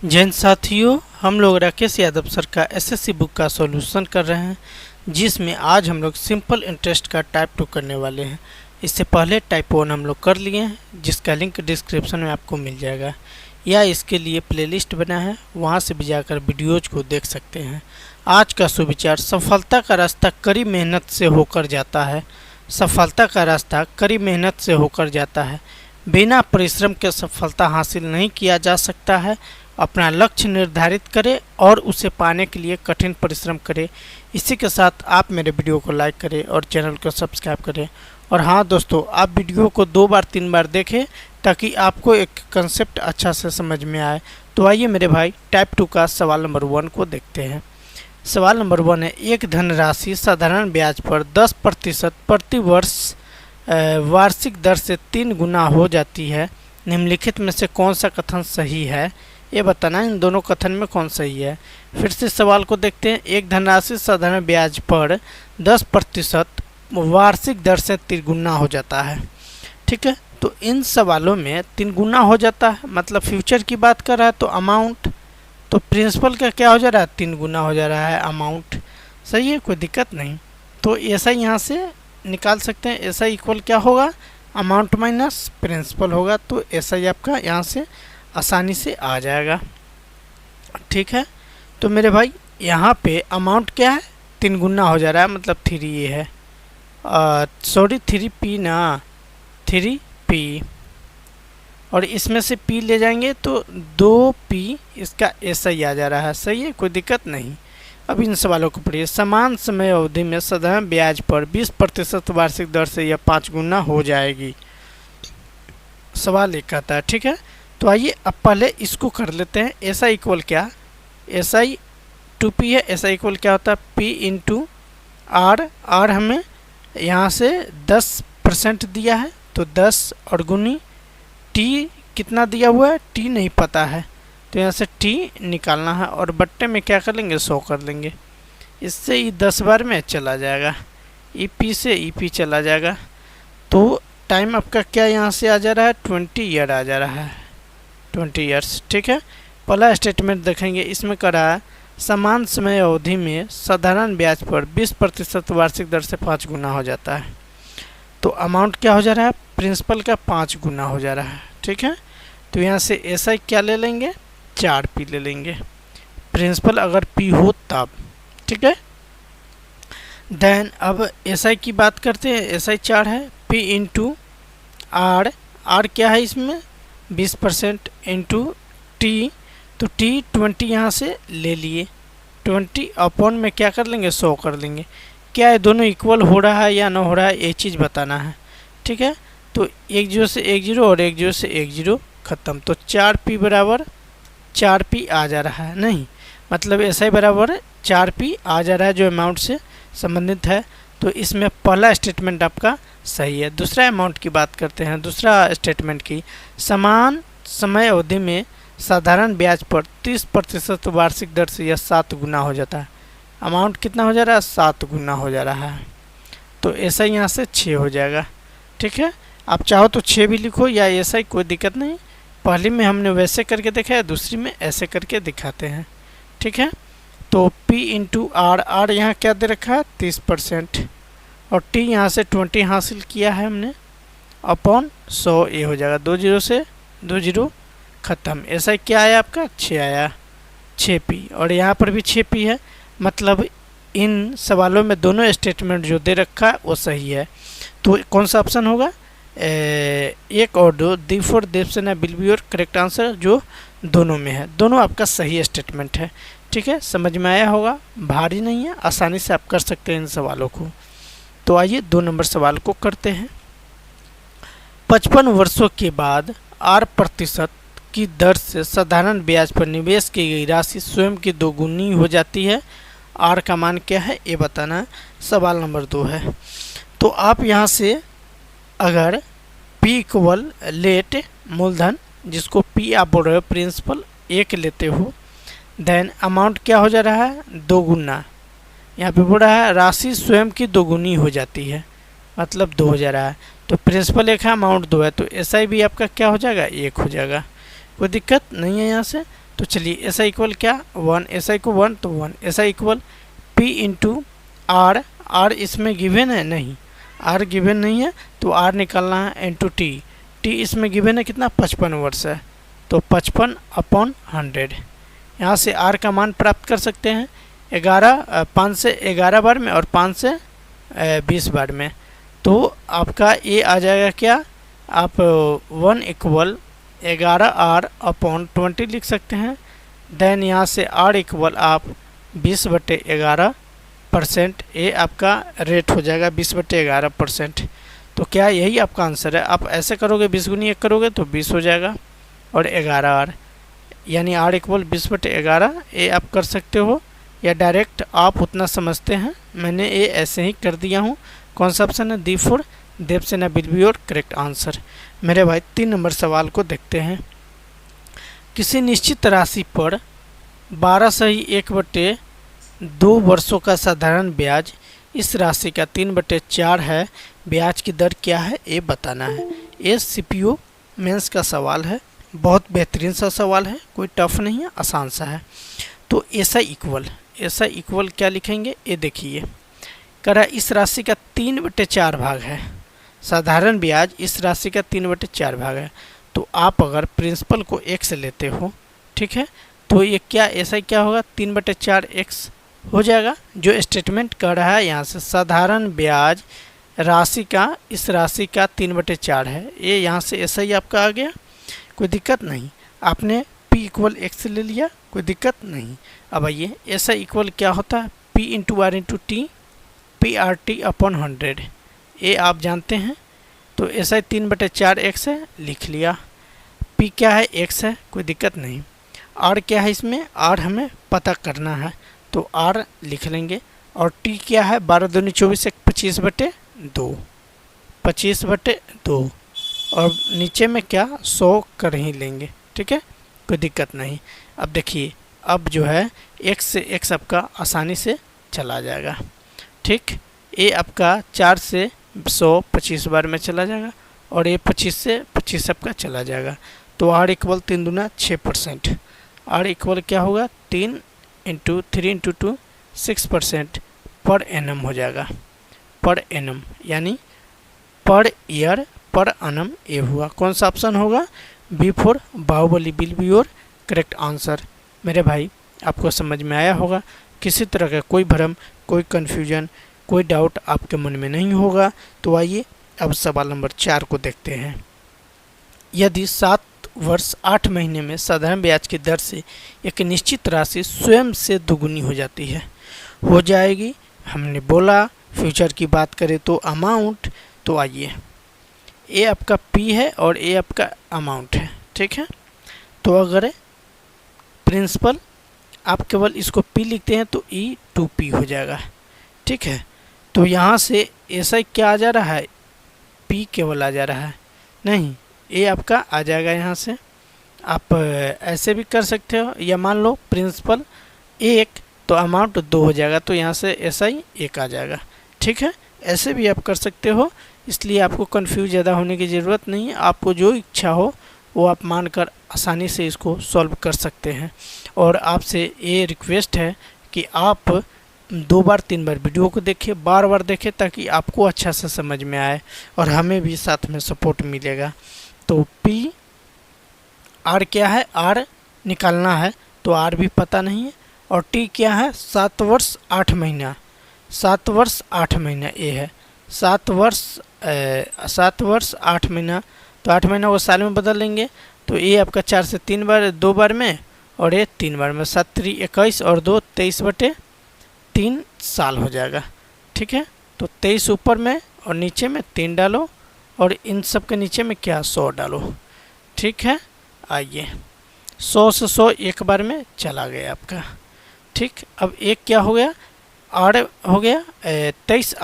जैन साथियों, हम लोग राकेश यादव सर का एसएससी बुक का सॉल्यूशन कर रहे हैं, जिसमें आज हम लोग सिंपल इंटरेस्ट का टाइप 2 करने वाले हैं। इससे पहले टाइप 1 हम लोग कर लिए हैं, जिसका लिंक डिस्क्रिप्शन में आपको मिल जाएगा, या इसके लिए प्लेलिस्ट बना है, वहां से भी जाकर वीडियोज को देख सकते हैं। आज का सुविचार: सफलता का रास्ता कड़ी मेहनत से होकर जाता है। सफलता का रास्ता कड़ी मेहनत से होकर जाता है। बिना परिश्रम के सफलता हासिल नहीं किया जा सकता है। अपना लक्ष्य निर्धारित करें और उसे पाने के लिए कठिन परिश्रम करें। इसी के साथ आप मेरे वीडियो को लाइक करें और चैनल को सब्सक्राइब करें। और हाँ दोस्तों, आप वीडियो को 2 बार 3 बार देखें ताकि आपको एक कंसेप्ट अच्छा से समझ में आए। तो आइए मेरे भाई, टाइप 2 का सवाल नंबर 1 को देखते हैं। सवाल नंबर 1 है, एक धनराशि साधारण ब्याज पर 10% प्रति वर्ष वार्षिक दर से 3 गुना हो जाती है। निम्नलिखित में से कौन सा कथन सही है, ये बताना। इन दोनों कथन में कौन सही है। फिर से सवाल को देखते हैं। एक धनराशि साधारण ब्याज पर 10% वार्षिक दर से 3 गुना हो जाता है। ठीक है, तो इन सवालों में 3 गुना हो जाता है, मतलब फ्यूचर की बात कर रहा है, तो अमाउंट, तो प्रिंसिपल का क्या हो जा रहा है, 3 गुना हो जा रहा है अमाउंट। सही है, कोई दिक्कत नहीं। तो ऐसा यहाँ से निकाल सकते हैं। ऐसा इक्वल क्या होगा, अमाउंट माइनस प्रिंसिपल होगा। तो ऐसा ही आपका यहाँ से आसानी से आ जाएगा। ठीक है, तो मेरे भाई यहाँ पे अमाउंट क्या है, 3 गुना हो जा रहा है, मतलब 3 ये है, सॉरी 3p ना, 3p, और इसमें से p ले जाएंगे तो 2p, इसका ऐसा ही आ जा रहा है। सही है, कोई दिक्कत नहीं। अब इन सवालों को पढ़िए। समान समय अवधि में साधारण ब्याज पर 20% वार्षिक दर से यह 5 गुना हो जाएगी। सवाल एक आता है। ठीक है, तो आइए अब पहले इसको कर लेते हैं। ऐसा इक्वल क्या, ऐसा ही 2p है, ऐसा इक्वल क्या होता है, p इंटू आर। आर हमें यहाँ से 10% दिया है, तो 10 और गुनी t कितना दिया हुआ है, t नहीं पता है, तो यहाँ से t निकालना है और बट्टे में क्या कर लेंगे, 100 कर लेंगे। इससे ही 10 बार में चला जाएगा, EP से EP चला जाएगा। तो टाइम आपका क्या यहाँ से आ जा रहा है, 20 ईयर आ जा रहा है, 20 ईयर्स। ठीक है, पहला स्टेटमेंट देखेंगे। इसमें करा है समान समय अवधि में साधारण ब्याज पर 20% वार्षिक दर से 5 गुना हो जाता है। तो अमाउंट क्या हो जा रहा है, प्रिंसिपल का 5 गुना हो जा रहा है। ठीक है, तो यहाँ से ऐसा क्या ले लेंगे, 4p ले लेंगे, प्रिंसिपल अगर p हो तब। ठीक है, देन अब SI की बात करते हैं। SI 4 है, p इंटू आर। आर क्या है इसमें, 20% इंटू टी, तो टी 20 यहाँ से ले लिए, 20 अपॉन में क्या कर लेंगे, 100 कर लेंगे। क्या है, दोनों इक्वल हो रहा है या ना हो रहा है, ये चीज़ बताना है। ठीक है, तो 1 0 से 1 0 और 1 0 से 1 0 ख़त्म। तो 4p बराबर 4p आ जा रहा है, नहीं मतलब ऐसा ही बराबर 4p आ जा रहा है, जो अमाउंट से संबंधित है। तो इसमें पहला स्टेटमेंट आपका सही है। दूसरा अमाउंट की बात करते हैं, दूसरा स्टेटमेंट की। समान समय अवधि में साधारण ब्याज पर 30% वार्षिक दर से यह 7 गुना हो जाता है। अमाउंट कितना हो जा रहा है, 7 गुना हो जा रहा है। तो ऐसा यहाँ से 6 हो जाएगा। ठीक है, आप चाहो तो 6 भी लिखो या ऐसा ही, कोई दिक्कत नहीं। पहली में हमने वैसे करके देखा है, दूसरी में ऐसे करके दिखाते हैं। ठीक है, तो p इंटू आर। आर यहाँ क्या दे रखा है, 30%, और t यहाँ से 20 हासिल किया है हमने, अपॉन 100 ये हो जाएगा। 2 0 से 2 0 ख़त्म। ऐसा क्या आया आपका, 6 आया, 6p, और यहाँ पर भी 6p है। मतलब इन सवालों में दोनों स्टेटमेंट जो दे रखा है वो सही है। तो कौन सा ऑप्शन होगा, 1 और 2, D4 Devasena will be your correct answer, जो दोनों में है। दोनों आपका सही स्टेटमेंट है। ठीक है, समझ में आया होगा, भारी नहीं है, आसानी से आप कर सकते हैं इन सवालों को। तो आइए 2 नंबर सवाल को करते हैं। 55 वर्षों के बाद 8% की दर से साधारण ब्याज पर निवेश की गई राशि स्वयं की 2 गुनी हो जाती है। आर का मान क्या है, ये बताना है। सवाल नंबर 2 है। तो आप यहाँ से अगर p इक्वल लेट मूलधन, जिसको p आप बोल रहे हो प्रिंसिपल 1 लेते हो, देन अमाउंट क्या हो जा रहा है, 2 गुना। यहाँ पे बोल रहा है राशि स्वयं की 2 गुनी हो जाती है, मतलब 2 हो जा रहा है। तो प्रिंसिपल 1 है, अमाउंट 2 है, तो SI भी आपका क्या हो जाएगा, 1 हो जाएगा। कोई दिक्कत नहीं है यहाँ से। तो चलिए ऐसा इक्वल क्या 1, ऐसा इक्वल 1 तो 1, ऐसा equal P into R, R इसमें गिवन है नहीं, आर गिवन नहीं है तो आर निकालना है इंटू टी, टी इसमें गिवन है कितना 55 वर्ष है तो 55 अपॉन 100। यहाँ से आर का मान प्राप्त कर सकते हैं 5 से 11 बार में और 5 से 20 बार में। तो आपका ये आ जाएगा क्या, आप 1 इक्वल 11 आर अपॉन 20 लिख सकते हैं। देन यहाँ से आर इक्वल आप 20/11%, ये आपका रेट हो जाएगा 20/11%। तो क्या यही आपका आंसर है। आप ऐसे करोगे 20 गुनी 1 करोगे तो 20 हो जाएगा और 11 आर, यानी आर इक्वल 20/11, ये आप कर सकते हो या डायरेक्ट आप उतना समझते हैं, मैंने ये ऐसे ही कर दिया हूँ। कौन सा ऑप्शन है D4, Devasena will be your correct answer. मेरे भाई 3 नंबर सवाल को देखते हैं। किसी निश्चित राशि पर 12/1/2 वर्षों का साधारण ब्याज, इस राशि का 3/4 है, ब्याज की दर क्या है ये बताना है। ये CPO मेंस का सवाल है, बहुत बेहतरीन सा सवाल है, कोई टफ नहीं है, आसान सा है। तो ऐसा इक्वल क्या लिखेंगे, ये देखिए करा इस राशि का 3/4 भाग है, साधारण ब्याज इस राशि का 3/4 भाग है। तो आप अगर प्रिंसिपल को x लेते हो, ठीक है, तो ये क्या ऐसा क्या होगा 3/4x हो जाएगा। जो स्टेटमेंट कर रहा है यहाँ से साधारण ब्याज राशि का इस राशि का 3/4 है, ये यहाँ से ऐसा ही आपका आ गया, कोई दिक्कत नहीं। आपने P इक्वल x ले लिया, कोई दिक्कत नहीं। अब आइए ऐसा इक्वल क्या होता है P into R into T, PRT upon 100, ये आप जानते हैं। तो ऐसा ही 3/4x है, लिख लिया। P क्या है x है, कोई दिक्कत नहीं। R क्या है, इसमें R हमें पता करना है तो R लिख लेंगे। और T क्या है 12 दूनी 24 1 25/2, 25/2 और नीचे में क्या 100 कर ही लेंगे, ठीक है, कोई दिक्कत नहीं। अब देखिए अब जो है x से x आपका आसानी से चला जाएगा, ठीक। ये आपका 4 से 100 25 बार में चला जाएगा और ये 25 से 25 आपका चला जाएगा। तो R इक्वल 3 दूना 6%, R इक्वल क्या होगा 3 इंटू 3 इंटू 2 6% पर एनम हो जाएगा, पर एनम यानी पर ईयर पर अनम, ये हुआ। कौन सा ऑप्शन होगा B4 Baahubali will be your correct answer. मेरे भाई आपको समझ में आया होगा, किसी तरह का कोई भ्रम, कोई कन्फ्यूजन, कोई डाउट आपके मन में नहीं होगा। तो आइए अब सवाल नंबर 4 को देखते हैं। यदि 7 वर्ष 8 महीने में साधारण ब्याज की दर से एक निश्चित राशि स्वयं से दोगुनी हो जाती है, हो जाएगी। हमने बोला फ्यूचर की बात करें तो अमाउंट, तो आइए ये आपका P है और ये आपका अमाउंट है, ठीक है। तो अगर प्रिंसिपल आप केवल इसको P लिखते हैं तो E2P हो जाएगा, ठीक है। तो यहाँ से ऐसा क्या आ जा रहा है, P केवल आ जा रहा है, नहीं ये आपका आ जाएगा। यहाँ से आप ऐसे भी कर सकते हो, या मान लो प्रिंसिपल 1 तो अमाउंट 2 हो जाएगा, तो यहाँ से ऐसा ही 1 आ जाएगा, ठीक है। ऐसे भी आप कर सकते हो, इसलिए आपको कंफ्यूज ज़्यादा होने की ज़रूरत नहीं है। आपको जो इच्छा हो वो आप मानकर आसानी से इसको सॉल्व कर सकते हैं। और आपसे ये रिक्वेस्ट है कि आप 2 बार 3 बार वीडियो को देखिए, बार बार देखें, ताकि आपको अच्छा से समझ में आए और हमें भी साथ में सपोर्ट मिलेगा। तो P R क्या है, R निकालना है तो R भी पता नहीं है। और T क्या है 7 वर्ष 8 महीना, 7 वर्ष 8 महीना ये है, 7 वर्ष 8 महीना, तो 8 महीना को साल में बदल लेंगे। तो ये आपका 4 से 3 बार 2 बार में और ये 3 बार में, 7 3 21 और 2 23/3 साल हो जाएगा, ठीक है। तो 23 ऊपर में और नीचे में 3 डालो और इन सब के नीचे में क्या 100 डालो, ठीक है। आइए 100 से 100 एक बार में चला गया आपका, ठीक। अब एक क्या हो गया R हो गया 23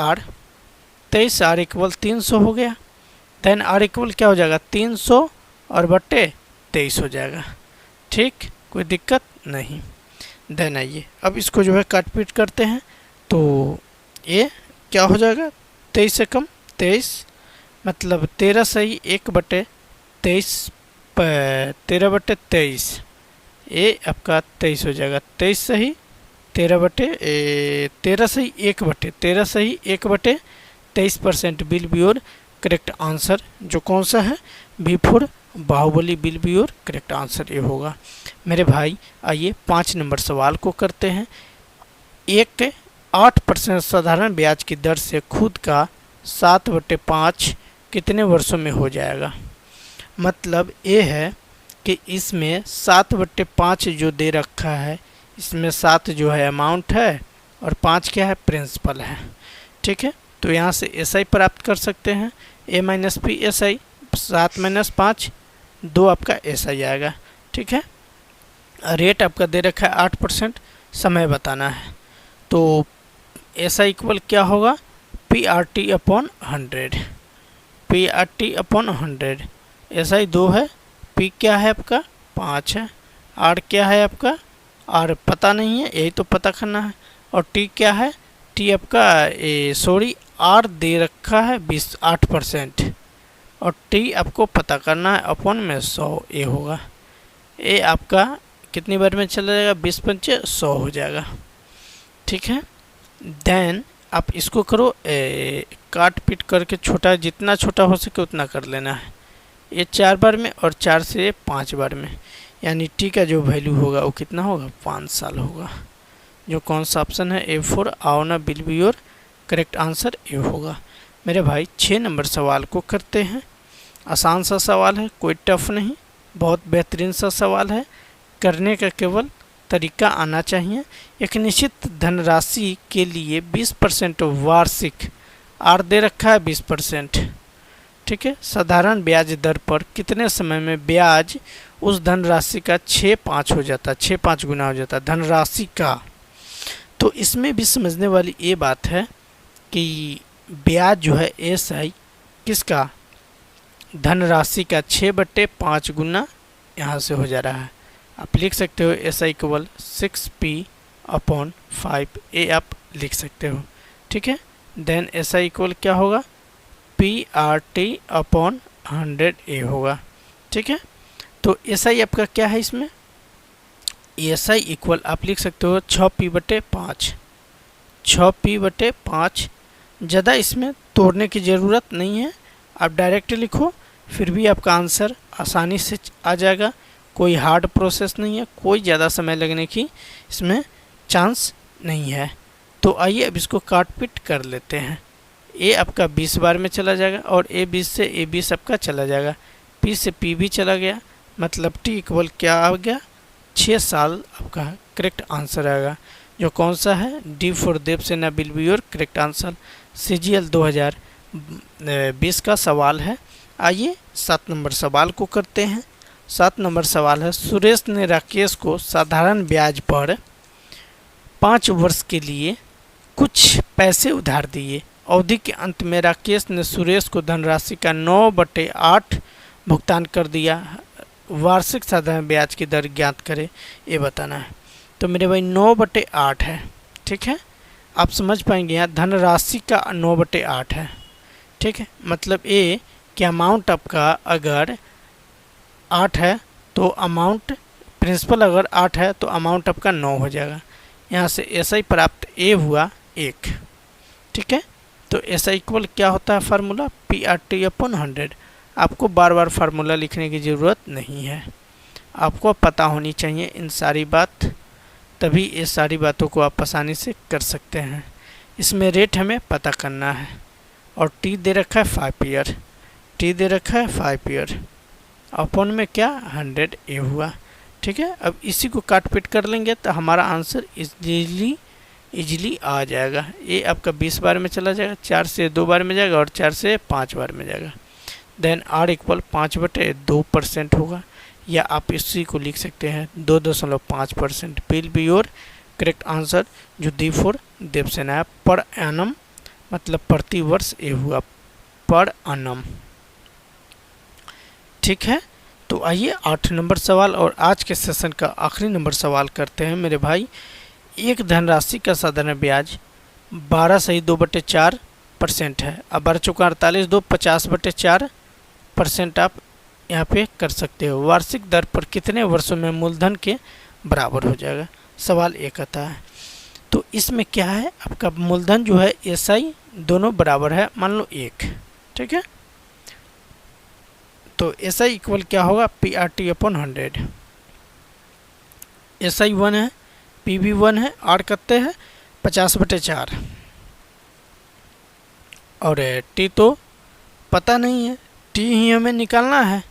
R इक्वल 300 हो गया। देन R इक्वल क्या हो जाएगा 300 और बट्टे 23 हो जाएगा, ठीक, कोई दिक्कत नहीं। देन आइए अब इसको जो है काट पीट करते हैं, तो ये क्या हो जाएगा 23 से कम 23, मतलब 13 सही 1/23 13/23, ये आपका 23 हो जाएगा। 23 सही 13 सही 1/23% will be your correct answer. जो कौन सा है, B4 Baahubali will be your correct answer, ये होगा। मेरे भाई आइए 5 नंबर सवाल को करते हैं। 8% साधारण ब्याज की दर से खुद का 7/5 कितने वर्षों में हो जाएगा। मतलब ये है कि इसमें 7/5 जो दे रखा है, इसमें 7 जो है अमाउंट है और 5 क्या है, प्रिंसिपल है। ठीक है, तो यहाँ से SI प्राप्त कर सकते हैं, A - P SI, 7 - 5 2 आपका SI आएगा। ठीक है, रेट आपका दे रखा है 8%, समय बताना है। तो SI इक्वल क्या होगा, PRT/100, PRT/100। SI 2 है, P क्या है आपका 5 है, R क्या है आपका, R पता नहीं है, यही तो पता करना है। और T क्या है, T आपका R दे रखा है 8% और T आपको पता करना है, अपॉन में 100 ये होगा। ये आपका कितनी बार में चला जाएगा, 20 × 5 100 हो जाएगा। ठीक है, देन आप इसको करो, काट पीट करके छोटा, जितना छोटा हो सके उतना कर लेना है। ये 4 बार में और 4 से 5 बार में, यानी T का जो वैल्यू होगा वो कितना होगा, 5 साल होगा। जो कौन सा ऑप्शन है, A4 आओना will be your correct answer, ये होगा। मेरे भाई 6 नंबर सवाल को करते हैं। आसान सा सवाल है, कोई टफ नहीं, बहुत बेहतरीन सा सवाल है। करने का केवल तरीका आना चाहिए। एक निश्चित धनराशि के लिए 20% वार्षिक, R दे रखा है 20%। ठीक है, साधारण ब्याज दर पर कितने समय में ब्याज उस धनराशि का 6-5 हो जाता है, 6-5 गुना हो जाता है धनराशि का। तो इसमें भी समझने वाली ये बात है कि ब्याज जो है SI किसका, धनराशि का 6/5 गुना यहाँ से हो जा रहा है। आप लिख सकते हो SI इक्वल 6P/5, ये आप लिख सकते हो। ठीक है, देन SI इक्वल क्या होगा, PRT/100 ये होगा। ठीक है, तो SI आपका क्या है, इसमें SI इक्वल आप लिख सकते हो 6P/5, 6P/5। ज़्यादा इसमें तोड़ने की ज़रूरत नहीं है, आप डायरेक्ट लिखो, फिर भी आपका आंसर आसानी से आ जाएगा। कोई हार्ड प्रोसेस नहीं है, कोई ज़्यादा समय लगने की इसमें चांस नहीं है। तो आइए अब इसको काट पीट कर लेते हैं। A आपका 20 बार में चला जाएगा और A20 से A20 आपका चला जाएगा, P से P भी चला गया, मतलब T इक्वल क्या आ गया, 6 साल आपका करेक्ट आंसर आएगा। जो कौन सा है, D4 Devasena will be your correct answer. CGL 2020 का सवाल है। आइए 7 नंबर सवाल को करते हैं। 7 नंबर सवाल है, सुरेश ने राकेश को साधारण ब्याज पर 5 वर्ष के लिए कुछ पैसे उधार दिए। अवधि के अंत में राकेश ने सुरेश को धनराशि का 9/8 भुगतान कर दिया। वार्षिक साधारण ब्याज की दर ज्ञात करें, ये बताना है। तो मेरे भाई 9/8 है। ठीक है, आप समझ पाएंगे, यहाँ धनराशि का 9/8 है। ठीक है, मतलब ये कि अमाउंट आपका अगर 8 है तो अमाउंट, प्रिंसिपल अगर 8 है तो अमाउंट आपका 9 हो जाएगा। यहाँ से SI प्राप्त A हुआ 1। ठीक है, तो SI इक्वल क्या होता है, फार्मूला PRT/100। आपको बार बार फार्मूला लिखने की ज़रूरत नहीं है, आपको पता होनी चाहिए इन सारी बात, तभी ये सारी बातों को आप आसानी से कर सकते हैं। इसमें रेट हमें पता करना है और T दे रखा है 5 ईयर, T दे रखा है 5 ईयर, अपॉन में क्या 100 A हुआ। ठीक है, अब इसी को काट पीट कर लेंगे तो हमारा आंसर इजीली आ जाएगा। ये आपका 20 बार में चला जाएगा, 4 से 2 बार में जाएगा और 4 से 5 बार में जाएगा। देन R इक्वल 5/2% होगा, या आप इसी को लिख सकते हैं 2.5% will be your correct answer. जो D4 देवसेना है, पर एनम मतलब प्रति वर्ष ये हुआ पर एनम। ठीक है, तो आइए 8 नंबर सवाल और आज के सेशन का आखिरी नंबर सवाल करते हैं। मेरे भाई, एक धनराशि का साधारण ब्याज 12 2/4% है। अब 12 चौका 48, 2 50/4% आप यहाँ पे कर सकते हो। वार्षिक दर पर कितने वर्षों में मूलधन के बराबर हो जाएगा, सवाल एक आता है। तो इसमें क्या है, आपका मूलधन जो है एसआई दोनों बराबर है, मान लो 1, ठीक है। तो एसआई इक्वल क्या होगा, PRT अपॉन 100। एसआई 1 है, PV 1 है, आर कितने है 50/4, और टी तो पता नहीं है, टी ही हमें निकालना है,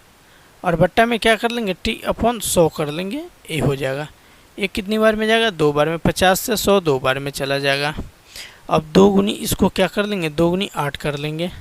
और बट्टा में क्या कर लेंगे, टी अपॉन 100 कर लेंगे, ये हो जाएगा। ये कितनी बार में जाएगा, 2 बार में, 50 से 100 2 बार में चला जाएगा। अब 2 गुनी इसको क्या कर लेंगे, 2 गुनी 8 कर लेंगे,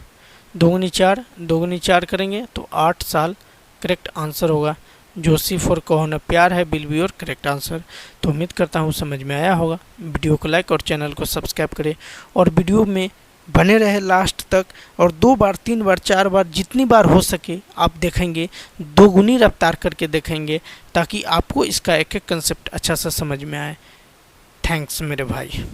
2 गुनी 4, 2 गुनी 4 करेंगे तो 8 साल करेक्ट आंसर होगा। जोशी फॉर कहो न प्यार है will be your correct answer. तो उम्मीद करता हूँ समझ में आया होगा। वीडियो को लाइक और चैनल को सब्सक्राइब करें, और वीडियो में बने रहे लास्ट तक, और 2 बार 3 बार 4 बार जितनी बार हो सके आप देखेंगे, 2 गुनी रफ्तार करके देखेंगे, ताकि आपको इसका एक एक कंसेप्ट अच्छा सा समझ में आए। थैंक्स मेरे भाई।